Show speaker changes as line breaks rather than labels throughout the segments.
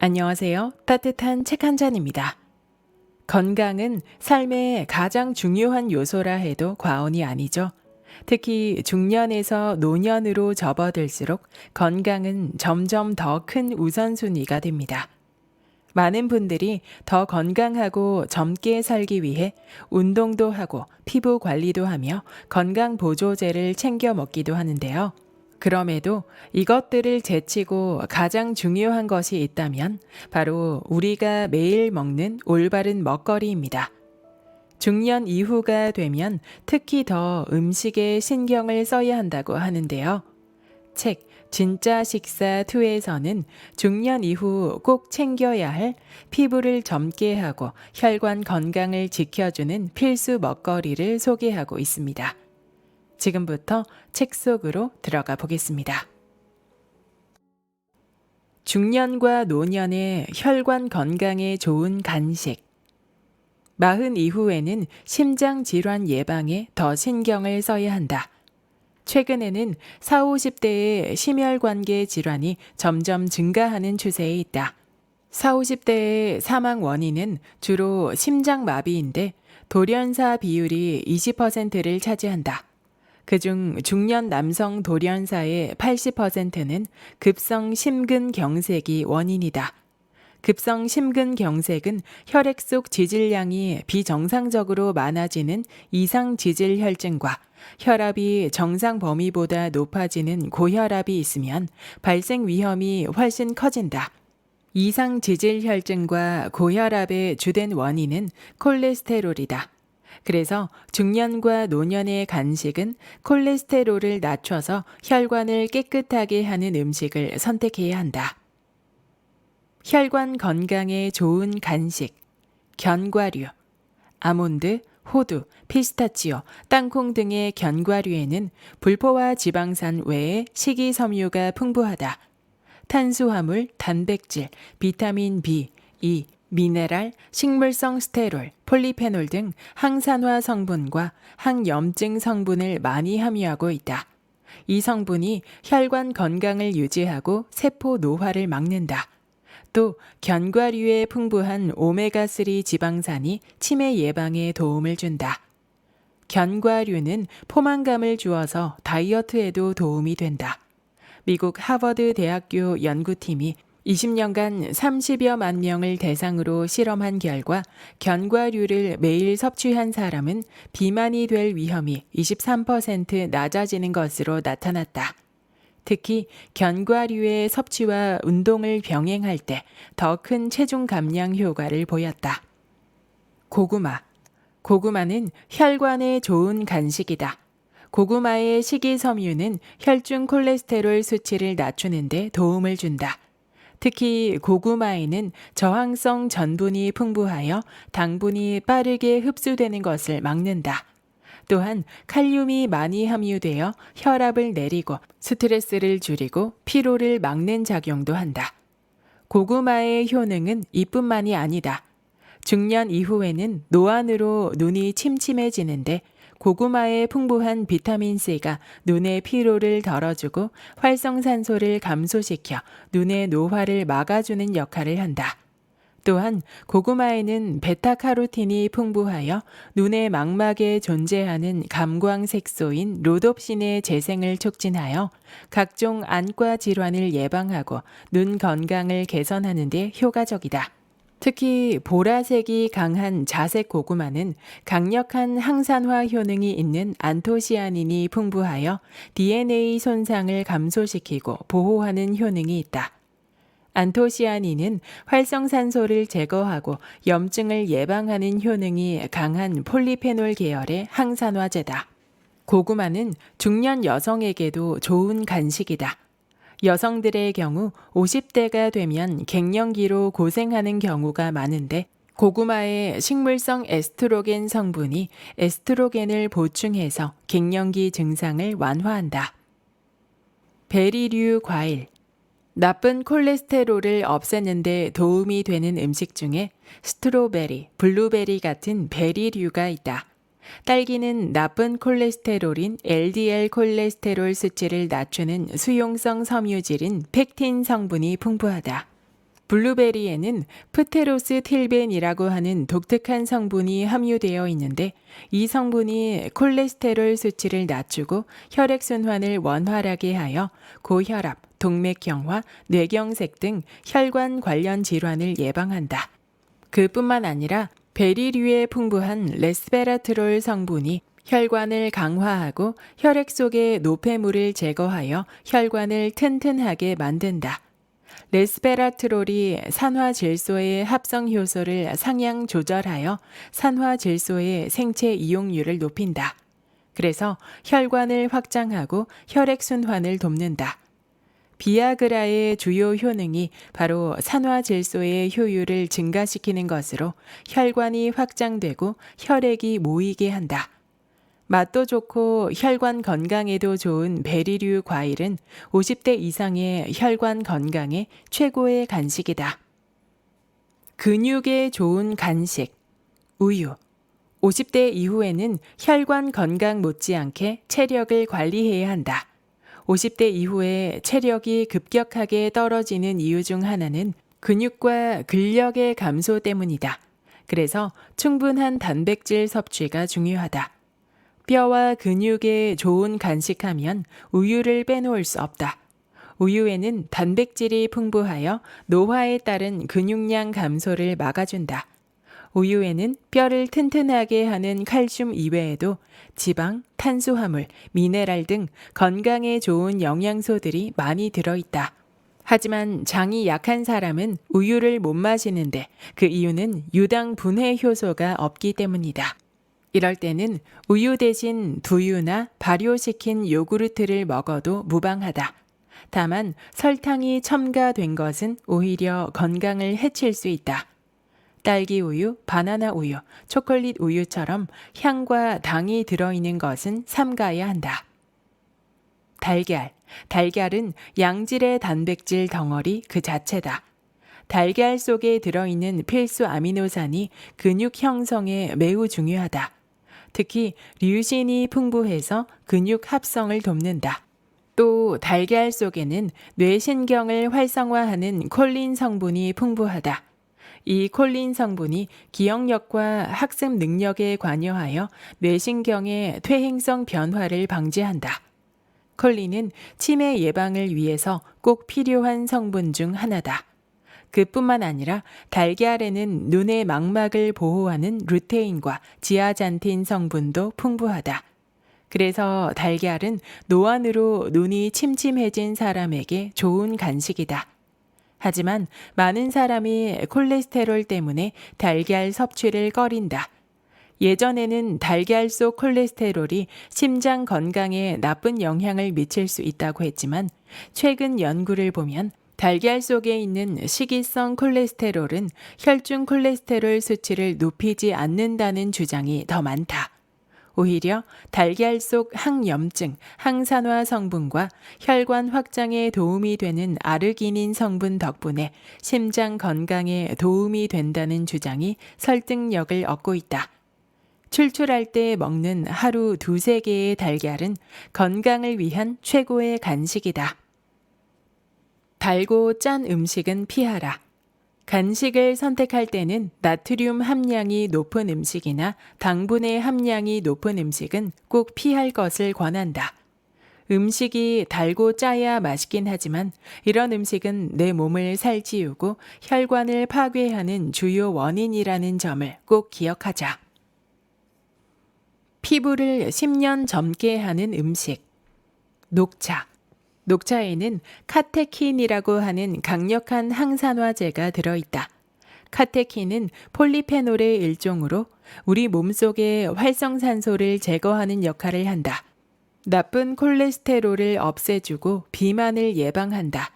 안녕하세요. 따뜻한 책 한 잔입니다. 건강은 삶의 가장 중요한 요소라 해도 과언이 아니죠. 특히 중년에서 노년으로 접어들수록 건강은 점점 더 큰 우선순위가 됩니다. 많은 분들이 더 건강하고 젊게 살기 위해 운동도 하고 피부 관리도 하며 건강 보조제를 챙겨 먹기도 하는데요. 그럼에도 이것들을 제치고 가장 중요한 것이 있다면 바로 우리가 매일 먹는 올바른 먹거리입니다. 중년 이후가 되면 특히 더 음식에 신경을 써야 한다고 하는데요. 책 진짜 식사 2에서는 중년 이후 꼭 챙겨야 할 피부를 젊게 하고 혈관 건강을 지켜주는 필수 먹거리를 소개하고 있습니다. 지금부터 책 속으로 들어가 보겠습니다. 중년과 노년의 혈관 건강에 좋은 간식. 40 이후에는 심장 질환 예방에 더 신경을 써야 한다. 최근에는 40, 50대의 심혈관계 질환이 점점 증가하는 추세에 있다. 40, 50대의 사망 원인은 주로 심장마비인데 돌연사 비율이 20%를 차지한다. 그중 중년 남성 돌연사의 80%는 급성 심근경색이 원인이다. 급성 심근경색은 혈액 속 지질량이 비정상적으로 많아지는 이상 지질 혈증과 혈압이 정상 범위보다 높아지는 고혈압이 있으면 발생 위험이 훨씬 커진다. 이상 지질 혈증과 고혈압의 주된 원인은 콜레스테롤이다. 그래서 중년과 노년의 간식은 콜레스테롤을 낮춰서 혈관을 깨끗하게 하는 음식을 선택해야 한다. 혈관 건강에 좋은 간식, 견과류, 아몬드, 호두, 피스타치오, 땅콩 등의 견과류에는 불포화 지방산 외에 식이섬유가 풍부하다. 탄수화물, 단백질, 비타민 B, E, 미네랄, 식물성 스테롤, 폴리페놀 등 항산화 성분과 항염증 성분을 많이 함유하고 있다. 이 성분이 혈관 건강을 유지하고 세포 노화를 막는다. 또 견과류에 풍부한 오메가3 지방산이 치매 예방에 도움을 준다. 견과류는 포만감을 주어서 다이어트에도 도움이 된다. 미국 하버드 대학교 연구팀이 20년간 30여만 명을 대상으로 실험한 결과 견과류를 매일 섭취한 사람은 비만이 될 위험이 23% 낮아지는 것으로 나타났다. 특히 견과류의 섭취와 운동을 병행할 때 더 큰 체중 감량 효과를 보였다. 고구마. 고구마는 혈관에 좋은 간식이다. 고구마의 식이섬유는 혈중 콜레스테롤 수치를 낮추는 데 도움을 준다. 특히 고구마에는 저항성 전분이 풍부하여 당분이 빠르게 흡수되는 것을 막는다. 또한 칼륨이 많이 함유되어 혈압을 내리고 스트레스를 줄이고 피로를 막는 작용도 한다. 고구마의 효능은 이뿐만이 아니다. 중년 이후에는 노안으로 눈이 침침해지는데 고구마의 풍부한 비타민C가 눈의 피로를 덜어주고 활성산소를 감소시켜 눈의 노화를 막아주는 역할을 한다. 또한 고구마에는 베타카로틴이 풍부하여 눈의 망막에 존재하는 감광색소인 로놉신의 재생을 촉진하여 각종 안과 질환을 예방하고 눈 건강을 개선하는 데 효과적이다. 특히 보라색이 강한 자색 고구마는 강력한 항산화 효능이 있는 안토시아닌이 풍부하여 DNA 손상을 감소시키고 보호하는 효능이 있다. 안토시아닌은 활성산소를 제거하고 염증을 예방하는 효능이 강한 폴리페놀 계열의 항산화제다. 고구마는 중년 여성에게도 좋은 간식이다. 여성들의 경우 50대가 되면 갱년기로 고생하는 경우가 많은데 고구마의 식물성 에스트로겐 성분이 에스트로겐을 보충해서 갱년기 증상을 완화한다. 베리류 과일. 나쁜 콜레스테롤을 없애는 데 도움이 되는 음식 중에 스트로베리, 블루베리 같은 베리류가 있다. 딸기는 나쁜 콜레스테롤인 LDL 콜레스테롤 수치를 낮추는 수용성 섬유질인 펙틴 성분이 풍부하다. 블루베리에는 프테로스틸벤이라고 하는 독특한 성분이 함유되어 있는데 이 성분이 콜레스테롤 수치를 낮추고 혈액순환을 원활하게 하여 고혈압, 동맥경화, 뇌경색 등 혈관 관련 질환을 예방한다. 그뿐만 아니라 베리류에 풍부한 레스베라트롤 성분이 혈관을 강화하고 혈액 속의 노폐물을 제거하여 혈관을 튼튼하게 만든다. 레스베라트롤이 산화질소의 합성 효소를 상향 조절하여 산화질소의 생체 이용률을 높인다. 그래서 혈관을 확장하고 혈액순환을 돕는다. 비아그라의 주요 효능이 바로 산화질소의 효율을 증가시키는 것으로 혈관이 확장되고 혈액이 모이게 한다. 맛도 좋고 혈관 건강에도 좋은 베리류 과일은 50대 이상의 혈관 건강에 최고의 간식이다. 근육에 좋은 간식, 우유. 50대 이후에는 혈관 건강 못지않게 체력을 관리해야 한다. 50대 이후에 체력이 급격하게 떨어지는 이유 중 하나는 근육과 근력의 감소 때문이다. 그래서 충분한 단백질 섭취가 중요하다. 뼈와 근육에 좋은 간식하면 우유를 빼놓을 수 없다. 우유에는 단백질이 풍부하여 노화에 따른 근육량 감소를 막아준다. 우유에는 뼈를 튼튼하게 하는 칼슘 이외에도 지방, 탄수화물, 미네랄 등 건강에 좋은 영양소들이 많이 들어있다. 하지만 장이 약한 사람은 우유를 못 마시는데 그 이유는 유당 분해 효소가 없기 때문이다. 이럴 때는 우유 대신 두유나 발효시킨 요구르트를 먹어도 무방하다. 다만 설탕이 첨가된 것은 오히려 건강을 해칠 수 있다. 딸기 우유, 바나나 우유, 초콜릿 우유처럼 향과 당이 들어있는 것은 삼가야 한다. 달걀. 달걀은 양질의 단백질 덩어리 그 자체다. 달걀 속에 들어있는 필수 아미노산이 근육 형성에 매우 중요하다. 특히 류신이 풍부해서 근육 합성을 돕는다. 또 달걀 속에는 뇌신경을 활성화하는 콜린 성분이 풍부하다. 이 콜린 성분이 기억력과 학습 능력에 관여하여 뇌신경의 퇴행성 변화를 방지한다. 콜린은 치매 예방을 위해서 꼭 필요한 성분 중 하나다. 그뿐만 아니라 달걀에는 눈의 망막을 보호하는 루테인과 지아잔틴 성분도 풍부하다. 그래서 달걀은 노안으로 눈이 침침해진 사람에게 좋은 간식이다. 하지만 많은 사람이 콜레스테롤 때문에 달걀 섭취를 꺼린다. 예전에는 달걀 속 콜레스테롤이 심장 건강에 나쁜 영향을 미칠 수 있다고 했지만 최근 연구를 보면 달걀 속에 있는 식이성 콜레스테롤은 혈중 콜레스테롤 수치를 높이지 않는다는 주장이 더 많다. 오히려 달걀 속 항염증, 항산화 성분과 혈관 확장에 도움이 되는 아르기닌 성분 덕분에 심장 건강에 도움이 된다는 주장이 설득력을 얻고 있다. 출출할 때 먹는 하루 2-3개의 달걀은 건강을 위한 최고의 간식이다. 달고 짠 음식은 피하라. 간식을 선택할 때는 나트륨 함량이 높은 음식이나 당분의 함량이 높은 음식은 꼭 피할 것을 권한다. 음식이 달고 짜야 맛있긴 하지만 이런 음식은 내 몸을 살찌우고 혈관을 파괴하는 주요 원인이라는 점을 꼭 기억하자. 피부를 10년 젊게 하는 음식. 녹차. 녹차에는 카테킨이라고 하는 강력한 항산화제가 들어있다. 카테킨은 폴리페놀의 일종으로 우리 몸속의 활성산소를 제거하는 역할을 한다. 나쁜 콜레스테롤을 없애주고 비만을 예방한다.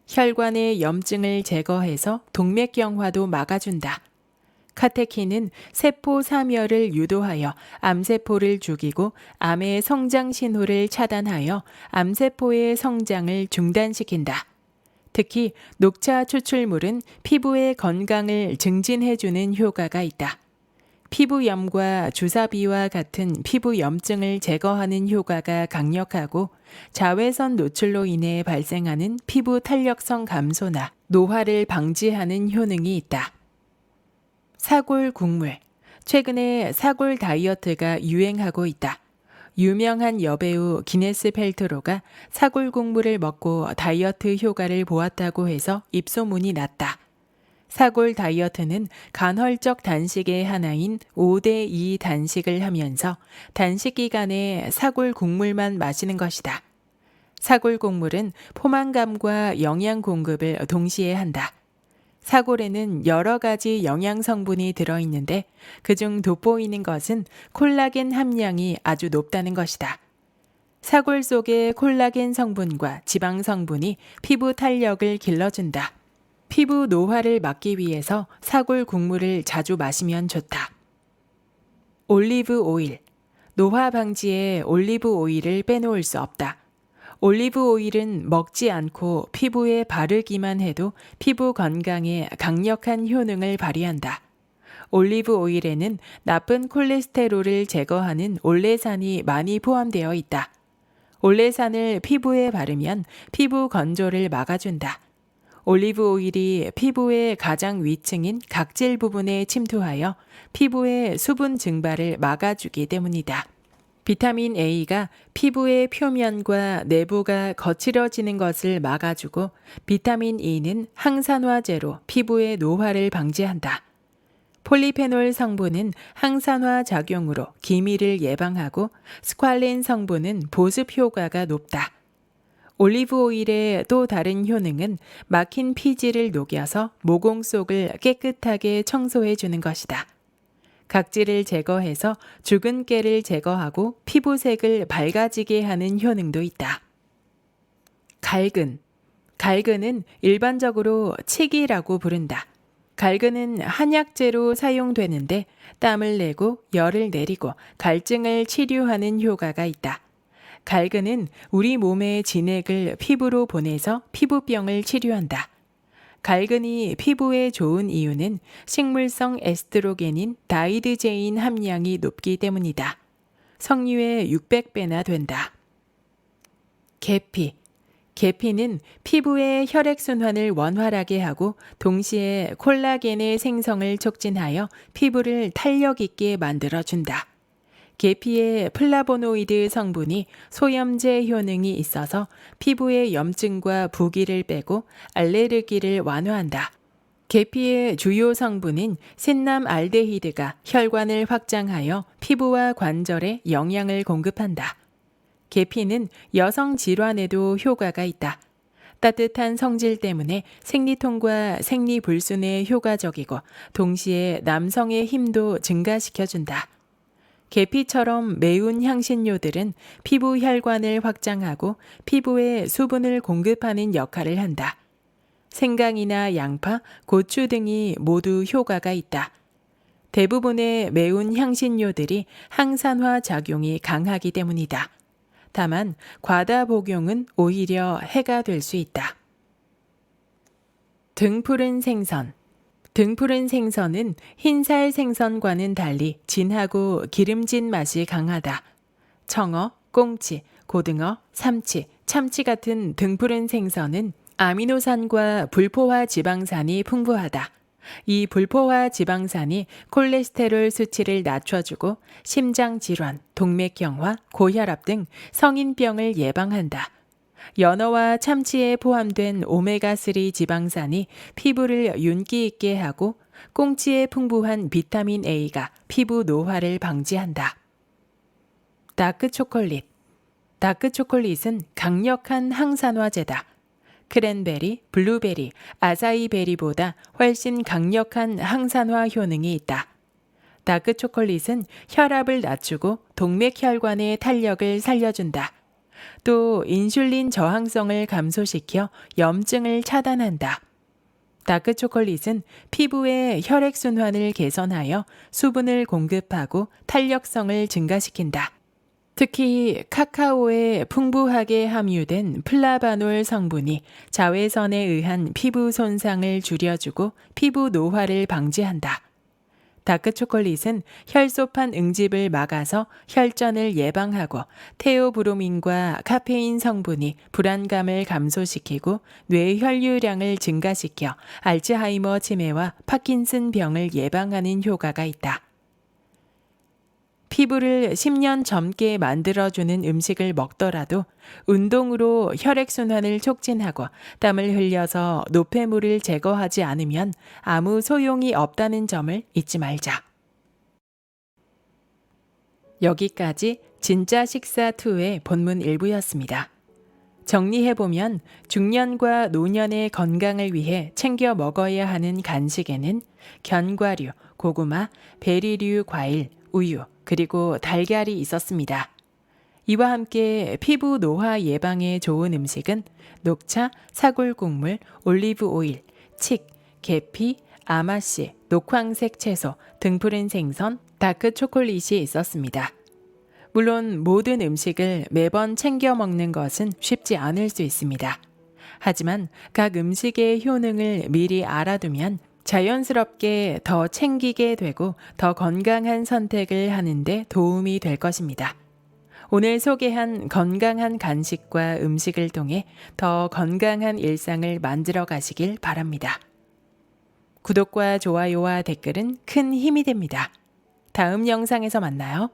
혈관의 염증을 제거해서 동맥경화도 막아준다. 카테킨은 세포 사멸을 유도하여 암세포를 죽이고 암의 성장 신호를 차단하여 암세포의 성장을 중단시킨다. 특히 녹차 추출물은 피부의 건강을 증진해주는 효과가 있다. 피부염과 주사비와 같은 피부 염증을 제거하는 효과가 강력하고 자외선 노출로 인해 발생하는 피부 탄력성 감소나 노화를 방지하는 효능이 있다. 사골 국물. 최근에 사골 다이어트가 유행하고 있다. 유명한 여배우 기네스 펠트로가 사골 국물을 먹고 다이어트 효과를 보았다고 해서 입소문이 났다. 사골 다이어트는 간헐적 단식의 하나인 5대2 단식을 하면서 단식 기간에 사골 국물만 마시는 것이다. 사골 국물은 포만감과 영양 공급을 동시에 한다. 사골에는 여러 가지 영양 성분이 들어있는데 그중 돋보이는 것은 콜라겐 함량이 아주 높다는 것이다. 사골 속의 콜라겐 성분과 지방 성분이 피부 탄력을 길러준다. 피부 노화를 막기 위해서 사골 국물을 자주 마시면 좋다. 올리브 오일. 노화 방지에 올리브 오일을 빼놓을 수 없다. 올리브 오일은 먹지 않고 피부에 바르기만 해도 피부 건강에 강력한 효능을 발휘한다. 올리브 오일에는 나쁜 콜레스테롤을 제거하는 올레산이 많이 포함되어 있다. 올레산을 피부에 바르면 피부 건조를 막아준다. 올리브 오일이 피부의 가장 위층인 각질 부분에 침투하여 피부의 수분 증발을 막아주기 때문이다. 비타민 A가 피부의 표면과 내부가 거칠어지는 것을 막아주고 비타민 E는 항산화제로 피부의 노화를 방지한다. 폴리페놀 성분은 항산화 작용으로 기미를 예방하고 스퀄린 성분은 보습 효과가 높다. 올리브 오일의 또 다른 효능은 막힌 피지를 녹여서 모공 속을 깨끗하게 청소해 주는 것이다. 각질을 제거해서 죽은 깨를 제거하고 피부색을 밝아지게 하는 효능도 있다. 갈근. 갈근은 일반적으로 칡이라고 부른다. 갈근은 한약재로 사용되는데 땀을 내고 열을 내리고 갈증을 치료하는 효과가 있다. 갈근은 우리 몸의 진액을 피부로 보내서 피부병을 치료한다. 갈근이 피부에 좋은 이유는 식물성 에스트로겐인 다이드제인 함량이 높기 때문이다. 석류의 600배나 된다. 계피. 계피는 피부의 혈액순환을 원활하게 하고 동시에 콜라겐의 생성을 촉진하여 피부를 탄력 있게 만들어준다. 계피의 플라보노이드 성분이 소염제 효능이 있어서 피부의 염증과 부기를 빼고 알레르기를 완화한다. 계피의 주요 성분인 신남알데히드가 혈관을 확장하여 피부와 관절에 영양을 공급한다. 계피는 여성 질환에도 효과가 있다. 따뜻한 성질 때문에 생리통과 생리불순에 효과적이고 동시에 남성의 힘도 증가시켜준다. 계피처럼 매운 향신료들은 피부 혈관을 확장하고 피부에 수분을 공급하는 역할을 한다. 생강이나 양파, 고추 등이 모두 효과가 있다. 대부분의 매운 향신료들이 항산화 작용이 강하기 때문이다. 다만 과다 복용은 오히려 해가 될 수 있다. 등푸른 생선. 등푸른 생선은 흰살 생선과는 달리 진하고 기름진 맛이 강하다. 청어, 꽁치, 고등어, 삼치, 참치 같은 등푸른 생선은 아미노산과 불포화 지방산이 풍부하다. 이 불포화 지방산이 콜레스테롤 수치를 낮춰주고 심장질환, 동맥경화, 고혈압 등 성인병을 예방한다. 연어와 참치에 포함된 오메가3 지방산이 피부를 윤기 있게 하고 꽁치에 풍부한 비타민 A가 피부 노화를 방지한다. 다크 초콜릿. 다크 초콜릿은 강력한 항산화제다. 크랜베리, 블루베리, 아사이베리보다 훨씬 강력한 항산화 효능이 있다. 다크 초콜릿은 혈압을 낮추고 동맥혈관의 탄력을 살려준다. 또 인슐린 저항성을 감소시켜 염증을 차단한다. 다크 초콜릿은 피부의 혈액순환을 개선하여 수분을 공급하고 탄력성을 증가시킨다. 특히 카카오에 풍부하게 함유된 플라바놀 성분이 자외선에 의한 피부 손상을 줄여주고 피부 노화를 방지한다. 다크초콜릿은 혈소판 응집을 막아서 혈전을 예방하고 테오브로민과 카페인 성분이 불안감을 감소시키고 뇌 혈류량을 증가시켜 알츠하이머 치매와 파킨슨 병을 예방하는 효과가 있다. 피부를 10년 젊게 만들어주는 음식을 먹더라도 운동으로 혈액순환을 촉진하고 땀을 흘려서 노폐물을 제거하지 않으면 아무 소용이 없다는 점을 잊지 말자. 여기까지 진짜 식사 2의 본문 일부였습니다. 정리해보면 중년과 노년의 건강을 위해 챙겨 먹어야 하는 간식에는 견과류, 고구마, 베리류 과일, 우유, 그리고 달걀이 있었습니다. 이와 함께 피부 노화 예방에 좋은 음식은 녹차, 사골국물, 올리브 오일, 칡, 계피, 아마씨, 녹황색 채소, 등푸른 생선, 다크 초콜릿이 있었습니다. 물론 모든 음식을 매번 챙겨 먹는 것은 쉽지 않을 수 있습니다. 하지만 각 음식의 효능을 미리 알아두면 자연스럽게 더 챙기게 되고 더 건강한 선택을 하는데 도움이 될 것입니다. 오늘 소개한 건강한 간식과 음식을 통해 더 건강한 일상을 만들어 가시길 바랍니다. 구독과 좋아요와 댓글은 큰 힘이 됩니다. 다음 영상에서 만나요.